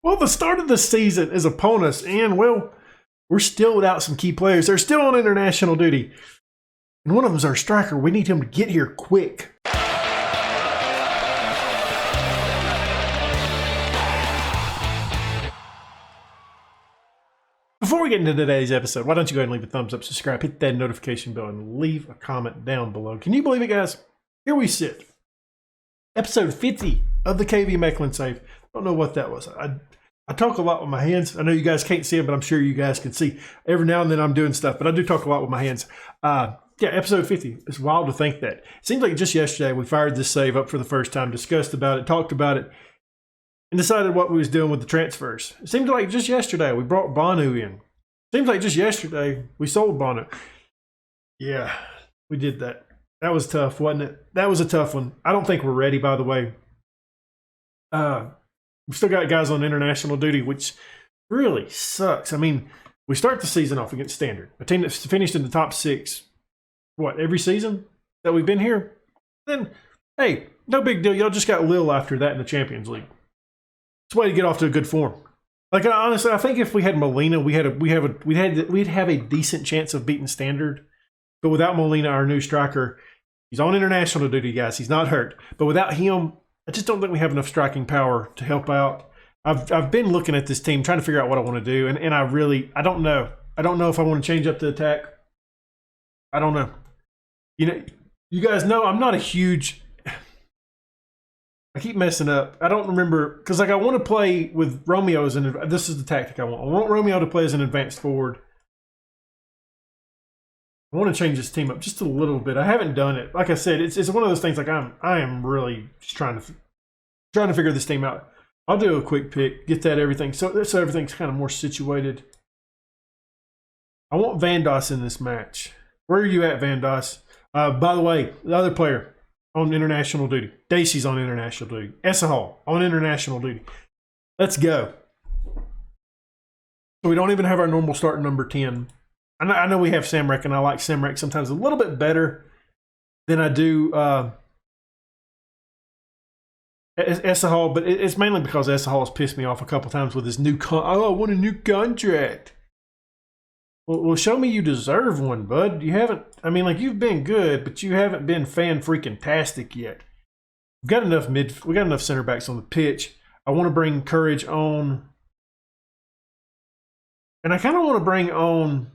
Well, the start of the season is upon us, and, well, we're still without some key players. They're still on international duty. And one of them is our striker. We need him to get here quick. Before we get into today's episode, why don't you go ahead and leave a thumbs up, subscribe, hit that notification bell, and leave a comment down below. Can you believe it, guys? Here we sit. Episode 50 of the KV Mechelen save. Don't know what that was. I talk a lot with my hands. I know you guys can't see it, but I'm sure you guys can see. Every now and then I'm doing stuff, but I do talk a lot with my hands. Yeah, episode 50. It's wild to think that. It seems like just yesterday we fired this save up for the first time, discussed about it, talked about it, and decided what we was doing with the transfers. It seemed like just yesterday we brought Banu in. Seems like just yesterday we sold Banu. Yeah, we did that. That was tough, wasn't it? That was a tough one. I don't think we're ready, by the way. We've still got guys on international duty, which really sucks. I mean, we start the season off against Standard, a team that's finished in the top 6, every season that we've been here? Then, hey, no big deal. Y'all just got Lille after that in the Champions League. It's a way to get off to a good form. Like, honestly, I think if we had Molina, we'd have a decent chance of beating Standard. But without Molina, our new striker, he's on international duty, guys. He's not hurt. But without him, I just don't think we have enough striking power to help out. I've been looking at this team, trying to figure out what I want to do, and I don't know. I don't know if I want to change up the attack. I don't know. You know, you guys know I'm not a huge. I keep messing up. I don't remember because I want to play with Romeo as an. This is the tactic I want. I want Romeo to play as an advanced forward. I want to change this team up just a little bit. I haven't done it. Like I said, it's one of those things. Like I am really just trying to figure this team out. I'll do a quick pick, get that everything so everything's kind of more situated. I want Van Doss in this match. Where are you at, Van Doss? By the way, the other player on international duty, Dacey's on international duty. Essahal on international duty. Let's go. So we don't even have our normal starting number 10. I know we have Samrek, and I like Samrek sometimes a little bit better than I do Essahal, but it's mainly because Essahal has pissed me off a couple times with his new I want a new contract. Well, show me you deserve one, bud. You haven't. I mean, like, you've been good, but you haven't been fan-freaking-tastic yet. We got enough center backs on the pitch. I want to bring Courage on, and I kind of want to bring on.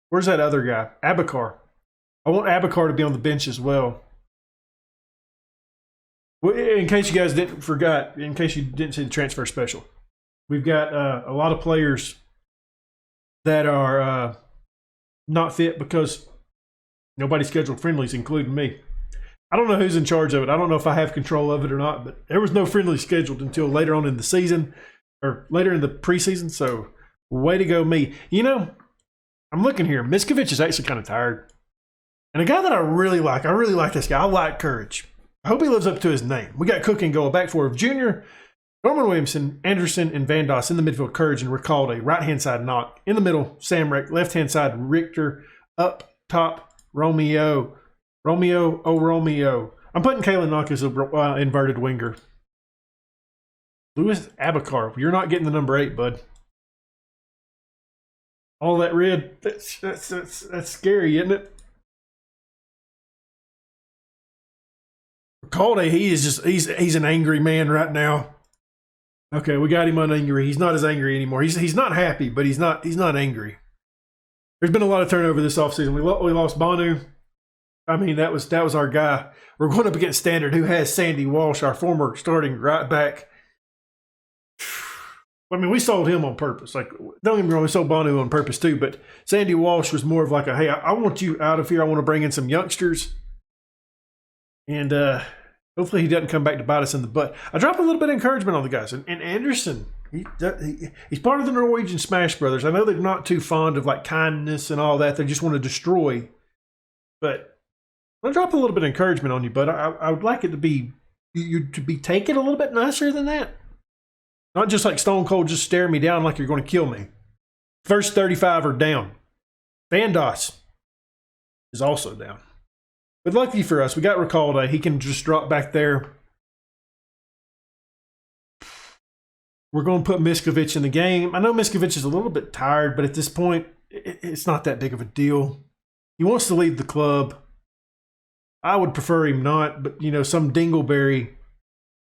Where's that other guy? Abakar. I want Abakar to be on the bench as well. In case you guys didn't see the transfer special, we've got a lot of players that are not fit because nobody scheduled friendlies, including me. I don't know who's in charge of it. I don't know if I have control of it or not, but there was no friendly scheduled until later on in the season or later in the preseason. So way to go, me. You know, I'm looking here. Miskovic is actually kind of tired. And a guy that I really like this guy. I like Courage. I hope he lives up to his name. We got Cook and Goal, back four of Junior, Norman Williamson, Anderson, and Van Doss in the midfield. Courage and Ricalde. Right-hand side, Knock. In the middle, Samrek. Left-hand side, Richter. Up top, Romeo. Romeo. I'm putting Kalen Knock as an inverted winger. Louis Abakar. You're not getting the number 8, bud. All that red, that's scary, isn't it? Ricalde, he's an angry man right now. Okay, we got him unangry. He's not as angry anymore. He's not happy, but he's not angry. There's been a lot of turnover this offseason. We lost Banu. I mean, that was our guy. We're going up against Standard, who has Sandy Walsh, our former starting right back. I mean, we sold him on purpose. Like, don't get me wrong, we sold Banu on purpose too, but Sandy Walsh was more of like a, hey, I want you out of here. I want to bring in some youngsters. And hopefully he doesn't come back to bite us in the butt. I dropped a little bit of encouragement on the guys. And Anderson, he's part of the Norwegian Smash Brothers. I know they're not too fond of like kindness and all that. They just want to destroy. But I'll drop a little bit of encouragement on you, but I would like it to be taken a little bit nicer than that. Not just like Stone Cold just staring me down like you're going to kill me. First 35 are down. Van Doss is also down. But lucky for us, we got Ricalde. He can just drop back there. We're going to put Miskovic in the game. I know Miskovic is a little bit tired, but at this point, it's not that big of a deal. He wants to leave the club. I would prefer him not, but, you know, some dingleberry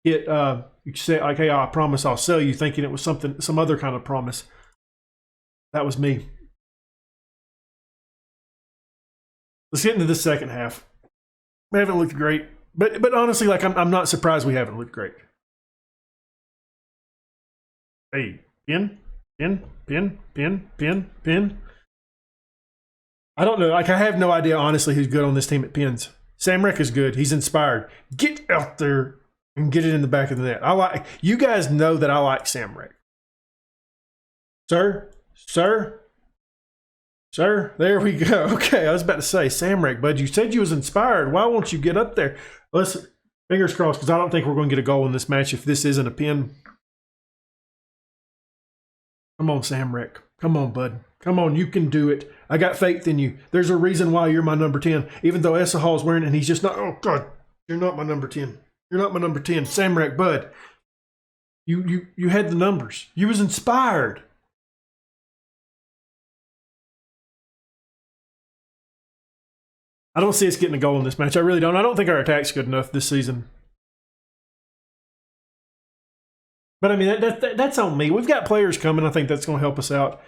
hit, you say, like, hey, I promise I'll sell you, thinking it was some other kind of promise. That was me. Let's get into the second half. We haven't looked great, but honestly, like, I'm not surprised we haven't looked great. Hey, pin. I don't know. Like, I have no idea, honestly, who's good on this team at pins. Samrek is good. He's inspired. Get out there and get it in the back of the net. You guys know that I like Samrek. Sir, there we go. Okay, I was about to say, Samrek, bud, you said you was inspired. Why won't you get up there? Listen, fingers crossed, because I don't think we're going to get a goal in this match if this isn't a pin. Come on, Samrek. Come on, bud. Come on, you can do it. I got faith in you. There's a reason why you're my number 10, even though Essa Hall's wearing it and he's just not. Oh, God, you're not my number 10. You're not my number 10. Samrek, bud, you had the numbers. You was inspired. I don't see us getting a goal in this match. I really don't. I don't think our attack's good enough this season. But, I mean, that's on me. We've got players coming. I think that's going to help us out.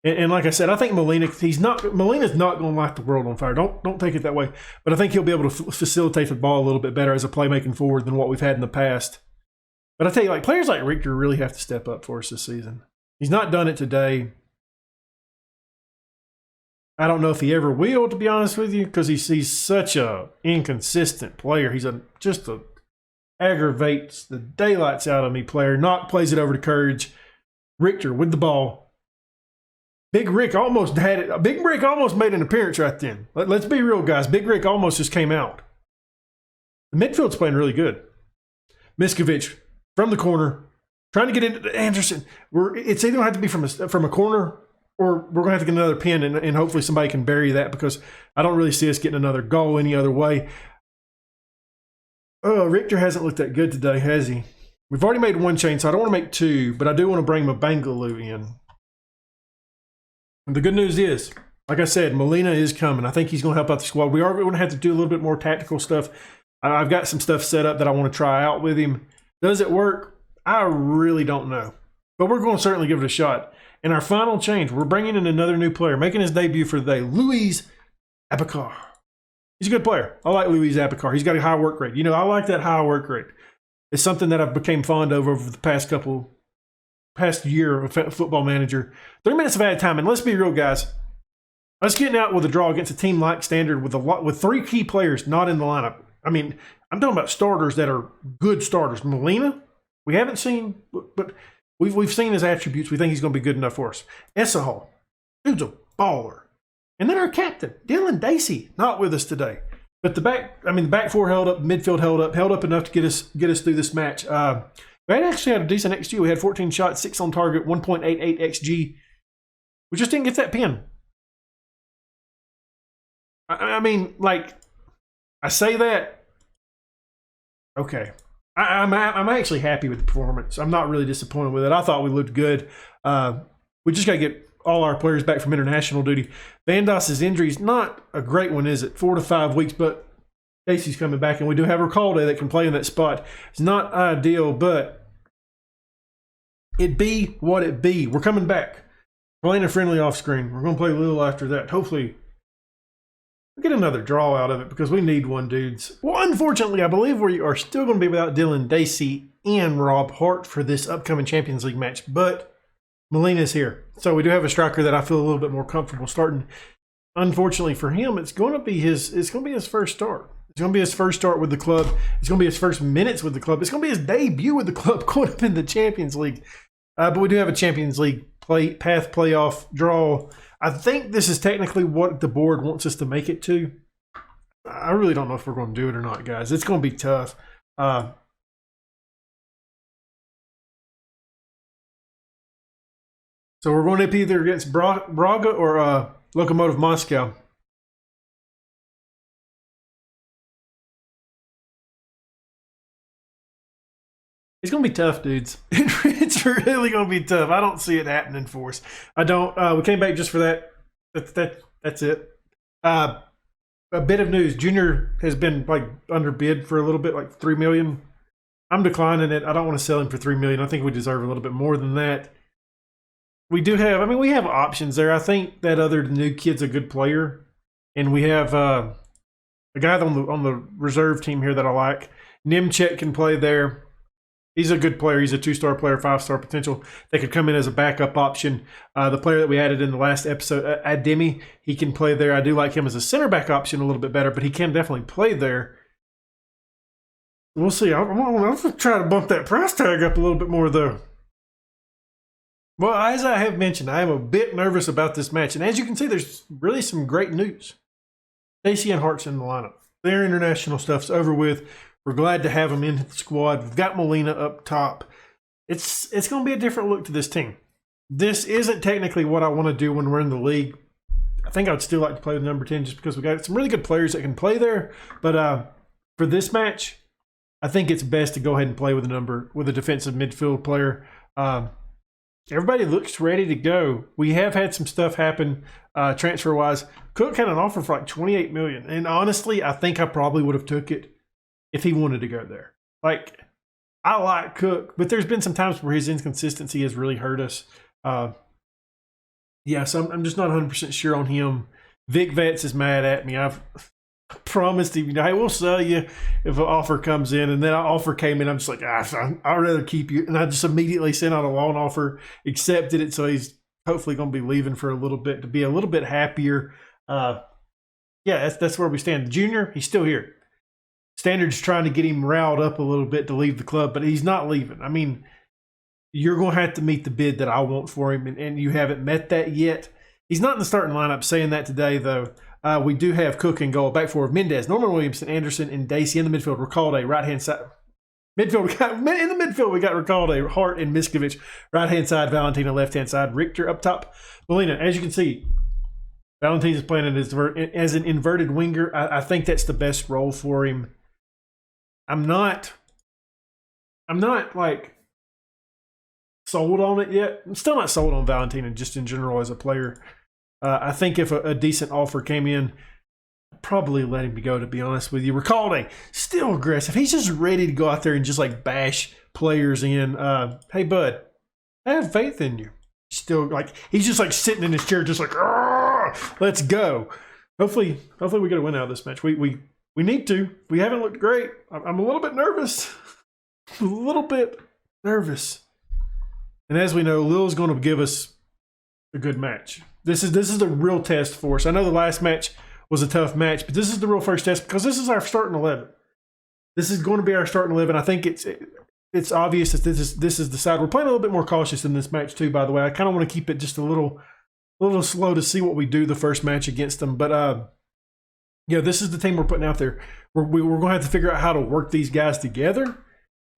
And like I said, I think Molina's not going to light the world on fire. Don't take it that way. But I think he'll be able to facilitate the ball a little bit better as a playmaking forward than what we've had in the past. But I tell you, like, players like Richter really have to step up for us this season. He's not done it today. I don't know if he ever will, to be honest with you, because he's such a inconsistent player. He's just a aggravates the daylights out of me player. Knock plays it over to Courage. Richter with the ball. Big Rick almost had it. Big Rick almost made an appearance right then. Let's be real, guys. Big Rick almost just came out. The midfield's playing really good. Miskovic from the corner, trying to get into Anderson. It's either going to have to be from a corner, or we're going to have to get another pin, and hopefully somebody can bury that, because I don't really see us getting another goal any other way. Oh, Richter hasn't looked that good today, has he? We've already made one change, so I don't want to make two, but I do want to bring Mabangaloo in. And the good news is, like I said, Molina is coming. I think he's going to help out the squad. We are going to have to do a little bit more tactical stuff. I've got some stuff set up that I want to try out with him. Does it work? I really don't know. But we're going to certainly give it a shot. And our final change, we're bringing in another new player, making his debut for the day, Luis Abakar. He's a good player. I like Luis Abakar. He's got a high work rate. You know, I like that high work rate. It's something that I've become fond of over the past year of Football Manager. 3 minutes of added time, and let's be real, guys. Us getting out with a draw against a team like Standard with 3 key players not in the lineup. I mean, I'm talking about starters that are good starters. Molina, we haven't seen, but we've seen his attributes. We think he's going to be good enough for us. Essa Hall, dude's a baller. And then our captain, Dylan Dacey, not with us today. But the back four held up, midfield held up enough to get us through this match. We actually had a decent XG. We had 14 shots, 6 on target, 1.88 XG. We just didn't get that pin. I mean, like, I say that. Okay. I'm actually happy with the performance. I'm not really disappointed with it. I thought we looked good. We just got to get all our players back from international duty. Vandas's injury is not a great one, is it? 4 to 5 weeks, but Casey's coming back, and we do have Recalde that can play in that spot. It's not ideal, but it be what it be. We're coming back. Playing a friendly off screen. We're going to play a little after that. Hopefully, we'll get another draw out of it, because we need one, dudes. Well, unfortunately, I believe we are still going to be without Dylan Dacey and Rob Hart for this upcoming Champions League match, but Molina's here. So we do have a striker that I feel a little bit more comfortable starting. Unfortunately for him, it's going to be his first start. It's going to be his first start with the club. It's going to be his first minutes with the club. It's going to be his debut with the club going up in the Champions League. But we do have a Champions League playoff draw. I think this is technically what the board wants us to make it to. I really don't know if we're going to do it or not, guys. It's going to be tough. So we're going up either against Braga or Lokomotiv Moscow. It's going to be tough, dudes. It's really going to be tough. I don't see it happening for us. I don't. We came back just for that. That's it. A bit of news. Junior has been like underbid for a little bit, like $3 million. I'm declining it. I don't want to sell him for $3 million. I think we deserve a little bit more than that. We do have. I mean, we have options there. I think that other new kid's a good player, and we have a guy on the reserve team here that I like. Nimchek can play there. He's a good player. He's a 2-star player, 5-star potential. They could come in as a backup option. The player that we added in the last episode, Ademi, he can play there. I do like him as a center back option a little bit better, but he can definitely play there. We'll see. I'm going to try to bump that price tag up a little bit more, though. Well, as I have mentioned, I am a bit nervous about this match. And as you can see, there's really some great news. Stacey and Hart's in the lineup. Their international stuff's over with. We're glad to have them in the squad. We've got Molina up top. It's going to be a different look to this team. This isn't technically what I want to do when we're in the league. I think I'd still like to play with number 10 just because we got some really good players that can play there. But for this match, I think it's best to go ahead and play with a defensive midfield player. Everybody looks ready to go. We have had some stuff happen transfer-wise. Cook had an offer for like $28 million. And honestly, I think I probably would have took it if he wanted to go there. Like, I like Cook, but there's been some times where his inconsistency has really hurt us. Yeah, so I'm just not 100% sure on him. Vic Vets is mad at me. I've promised him, hey, we'll sell you if an offer comes in. And then an offer came in. I'm just like, I'd rather keep you. And I just immediately sent out a loan offer, accepted it. So he's hopefully going to be leaving for a little bit to be a little bit happier. Yeah, that's where we stand. Junior, he's still here. Standard's trying to get him riled up a little bit to leave the club, but he's not leaving. I mean, you're going to have to meet the bid that I want for him, and you haven't met that yet. He's not in the starting lineup. Saying that today, though, we do have Cook and goal. Back forward, Mendez, Norman Williamson, Anderson, and Dacey in the midfield. Recalde, right-hand side. In the midfield, we got Recalde, Hart, and Miskovic. Right-hand side, Valentina, left-hand side, Richter up top. Molina, as you can see, Valentina's playing as an inverted winger. I think that's the best role for him. I'm not like sold on it yet. I'm still not sold on Valentina just in general as a player. I think if a decent offer came in, I'd probably let him go, to be honest with you. Recalde, still aggressive. He's just ready to go out there and just like bash players in. Hey, bud, I have faith in you. Still, like, he's just like sitting in his chair just like, let's go. Hopefully we get a win out of this match. We need to. We haven't looked great. I'm a little bit nervous. A little bit nervous. And as we know, Lil's going to give us a good match. This is the real test for us. I know the last match was a tough match, but this is the real first test because this is our starting 11. This is going to be our starting 11. I think it's obvious that this is the side. We're playing a little bit more cautious in this match too, by the way. I kind of want to keep it just a little slow to see what we do the first match against them. But yeah, this is the team we're putting out there. We're going to have to figure out how to work these guys together.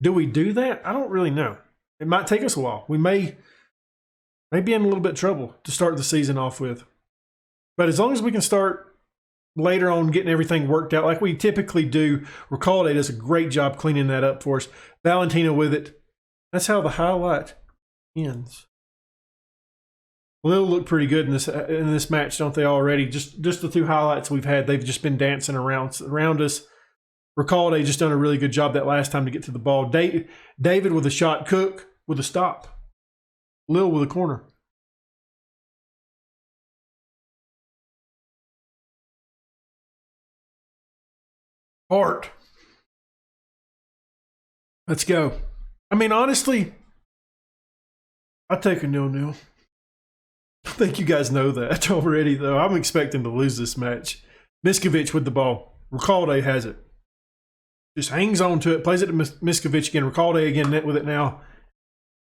Do we do that? I don't really know. It might take us a while. We may be in a little bit of trouble to start the season off with. But as long as we can start later on getting everything worked out like we typically do, Recalde does a great job cleaning that up for us. Valentina with it. That's how the highlight ends. Lil look pretty good in this match, don't they already? Just the two highlights we've had, they've just been dancing around us. Recalde just done a really good job that last time to get to the ball. David with a shot, Cook with a stop, Lil with a corner. Hart. Let's go. I mean, honestly, I'll take a 0-0. I think you guys know that already, though. I'm expecting to lose this match. Miskovic with the ball. Recalde has it. Just hangs on to it. Plays it to Miskovic again. Recalde again net with it now.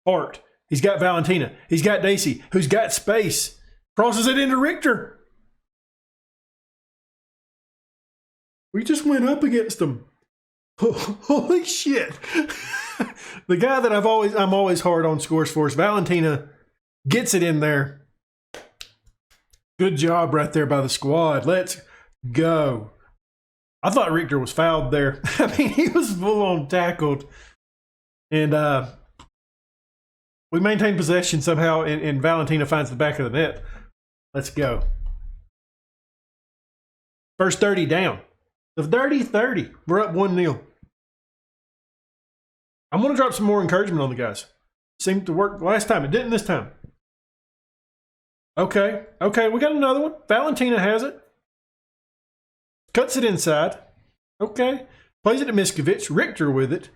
Hart. He's got Valentina. He's got Dacey, who's got space. Crosses it into Richter. We just went up against them. Holy shit. The guy that I'm always hard on scores for is Valentina. Gets it in there. Good job right there by the squad. Let's go. I thought Richter was fouled there. I mean, he was full on tackled. And we maintain possession somehow, and Valentina finds the back of the net. Let's go. First 30 down. The dirty 30. We're up 1-0. I'm going to drop some more encouragement on the guys. Seemed to work last time. It didn't this time. Okay, we got another one. Valentina has it. Cuts it inside. Okay. Plays it to Miskovic. Richter with it.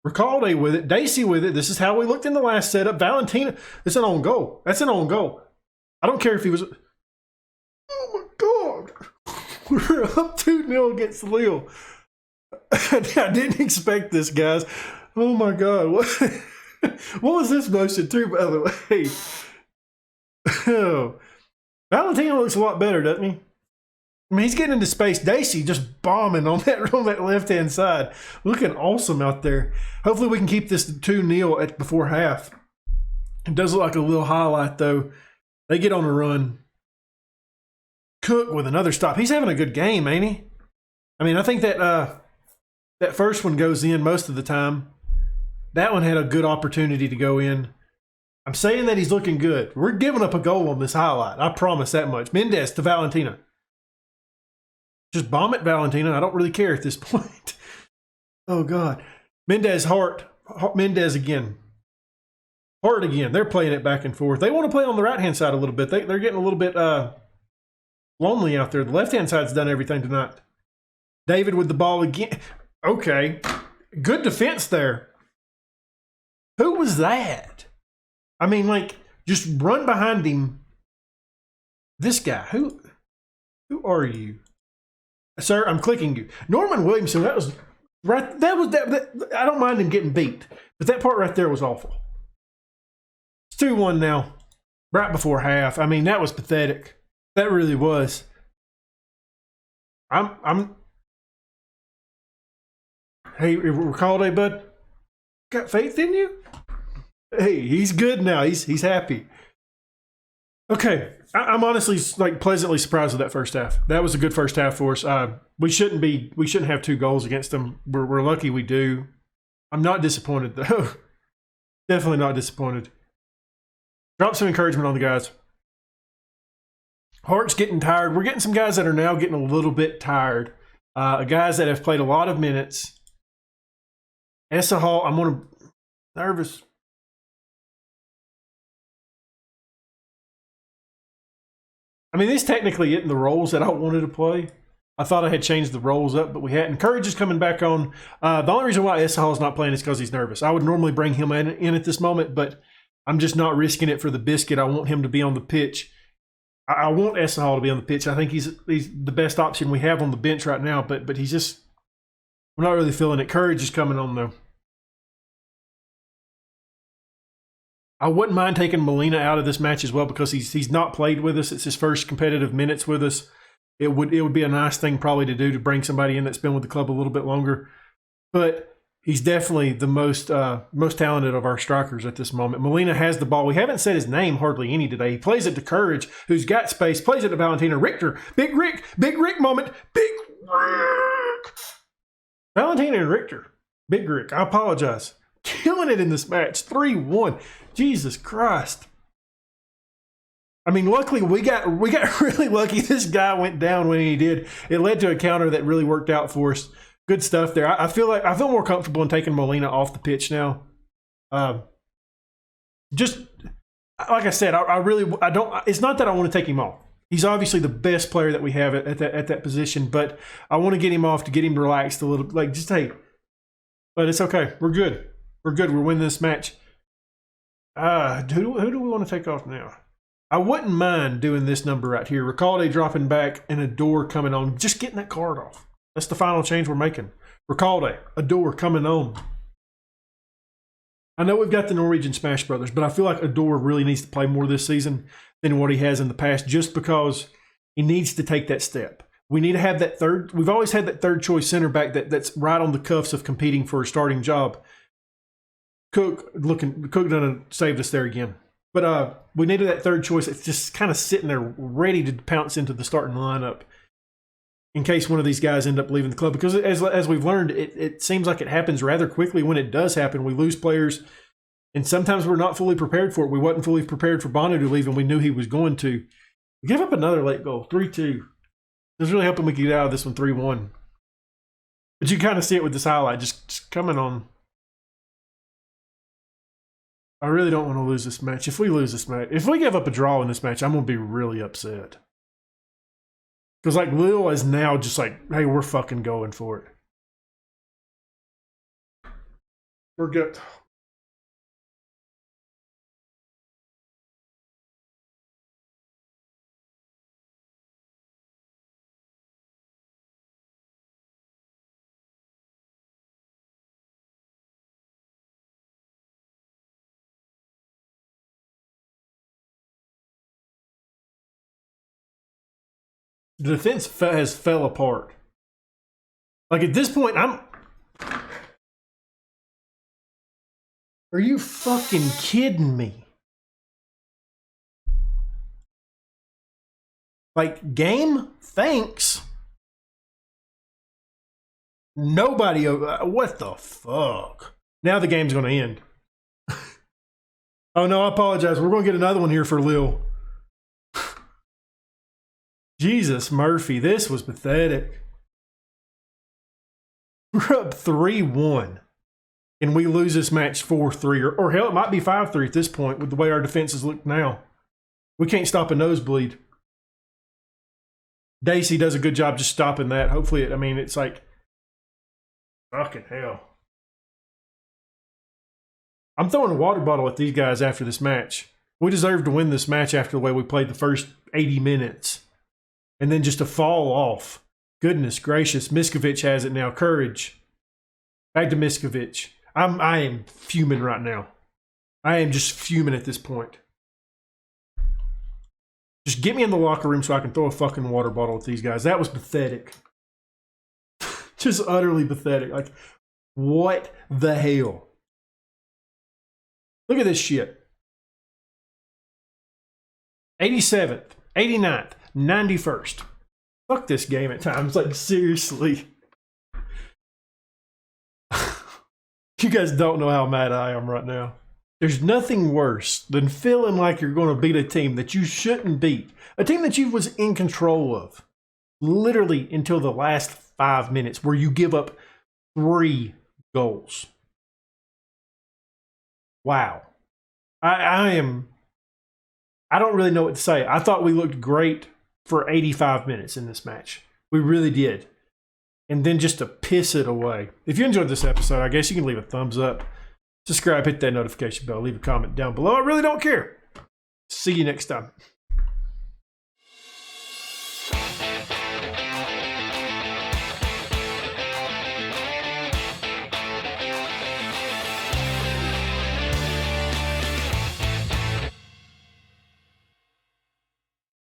Ricalde with it. Daisy with it. This is how we looked in the last setup. Valentina. It's an own goal. That's an own goal. I don't care if he was... Oh my God. We're up 2-0 against Lille. I didn't expect this, guys. Oh my God. What was this motion too, by the way? Oh. Valentina looks a lot better, doesn't he? I mean, he's getting into space. Daisy just bombing on that left-hand side. Looking awesome out there. Hopefully we can keep this 2-0 before half. It does look like a little highlight, though. They get on a run. Cook with another stop. He's having a good game, ain't he? I mean, I think that that first one goes in most of the time. That one had a good opportunity to go in. I'm saying that he's looking good. We're giving up a goal on this highlight. I promise that much. Mendez to Valentina. Just bomb it, Valentina. I don't really care at this point. Oh, God. Mendez, Hart. Mendez again. Hart again. They're playing it back and forth. They want to play on the right-hand side a little bit. They're getting a little bit lonely out there. The left-hand side's done everything tonight. David with the ball again. Okay. Good defense there. Who was that? I mean, like, just run behind him. This guy. Who are you? Sir, I'm clicking you. Norman Williamson, that was right. That I don't mind him getting beat, but that part right there was awful. It's 2-1 now. Right before half. I mean, that was pathetic. That really was. I'm Hey, Ricalde, bud. Got faith in you? Hey, he's good now. He's happy. Okay, I'm honestly like pleasantly surprised with that first half. That was a good first half for us. We shouldn't have 2 goals against them. We're lucky we do. I'm not disappointed though. Definitely not disappointed. Drop some encouragement on the guys. Hart's getting tired. We're getting some guys that are now getting a little bit tired. Guys that have played a lot of minutes. Essahal, I'm nervous. I mean, these technically isn't the roles that I wanted to play. I thought I had changed the roles up, but we hadn't. Courage is coming back on. The only reason why Essahal is not playing is because he's nervous. I would normally bring him in at this moment, but I'm just not risking it for the biscuit. I want him to be on the pitch. I want Essahal to be on the pitch. I think he's the best option we have on the bench right now, but he's just – we're not really feeling it. Courage is coming on, though. I wouldn't mind taking Molina out of this match as well because he's not played with us. It's his first competitive minutes with us. It would be a nice thing probably to do to bring somebody in that's been with the club a little bit longer. But he's definitely the most talented of our strikers at this moment. Molina has the ball. We haven't said his name hardly any today. He plays it to Courage, who's got space. Plays it to Valentina. Richter. Big Rick moment. Big Rick. Valentina and Richter. Big Rick. I apologize. Killing it in this match. 3-1. Jesus Christ. I mean, luckily we got really lucky. This guy went down when he did. It led to a counter that really worked out for us. Good stuff there. I feel more comfortable in taking Molina off the pitch now. Just like I said, I don't. It's not that I want to take him off. He's obviously the best player that we have at that position, but I want to get him off to get him relaxed a little. Like just hey, but it's okay. We're good. We're good. We're winning this match. Who do we want to take off now? I wouldn't mind doing this number right here. Ricalde dropping back and a door coming on. Just getting that card off. That's the final change we're making. Ricalde, a door coming on. I know we've got the Norwegian Smash Brothers, but I feel like Adore really needs to play more this season than what he has in the past just because he needs to take that step. We need to have that third. We've always had that third choice center back that's right on the cuffs of competing for a starting job. Cook done saved us there again. But we needed that third choice. It's just kind of sitting there ready to pounce into the starting lineup. in case one of these guys end up leaving the club. Because as we've learned, it seems like it happens rather quickly. When it does happen, we lose players, and sometimes we're not fully prepared for it. We wasn't fully prepared for Bono to leave, and we knew he was going to. We give up another late goal, 3-2. It was really hoping we could get out of this one 3-1. But you kind of see it with this highlight, just coming on. I really don't want to lose this match. If we lose this match, if we give up a draw in this match, I'm going to be really upset. Because, like, Lille is now just like, hey, we're fucking going for it. We're good. The defense has fell apart. Like, at this point, are you fucking kidding me? Like, game? Thanks. Nobody, what the fuck? Now the game's going to end. Oh no, I apologize. We're going to get another one here for Lille. Jesus, Murphy, this was pathetic. We're up 3-1, and we lose this match 4-3, or hell, it might be 5-3 at this point with the way our defenses look now. We can't stop a nosebleed. Dacey does a good job just stopping that. Hopefully, it's like, fucking hell. I'm throwing a water bottle at these guys after this match. We deserve to win this match after the way we played the first 80 minutes. And then just to fall off. Goodness gracious. Miskovic has it now. Courage. Back to Miskovic. I am fuming right now. I am just fuming at this point. Just get me in the locker room so I can throw a fucking water bottle at these guys. That was pathetic. Just utterly pathetic. Like, what the hell? Look at this shit. 87th, 89th, 91st. Fuck this game at times. Like, seriously. You guys don't know how mad I am right now. There's nothing worse than feeling like you're going to beat a team that you shouldn't beat. A team that you was in control of. Literally until the last 5 minutes where you give up 3 goals. Wow. I don't really know what to say. I thought we looked great for 85 minutes in this match. We really did. And then just to piss it away. If you enjoyed this episode, I guess you can leave a thumbs up. Subscribe, hit that notification bell, leave a comment down below. I really don't care. See you next time.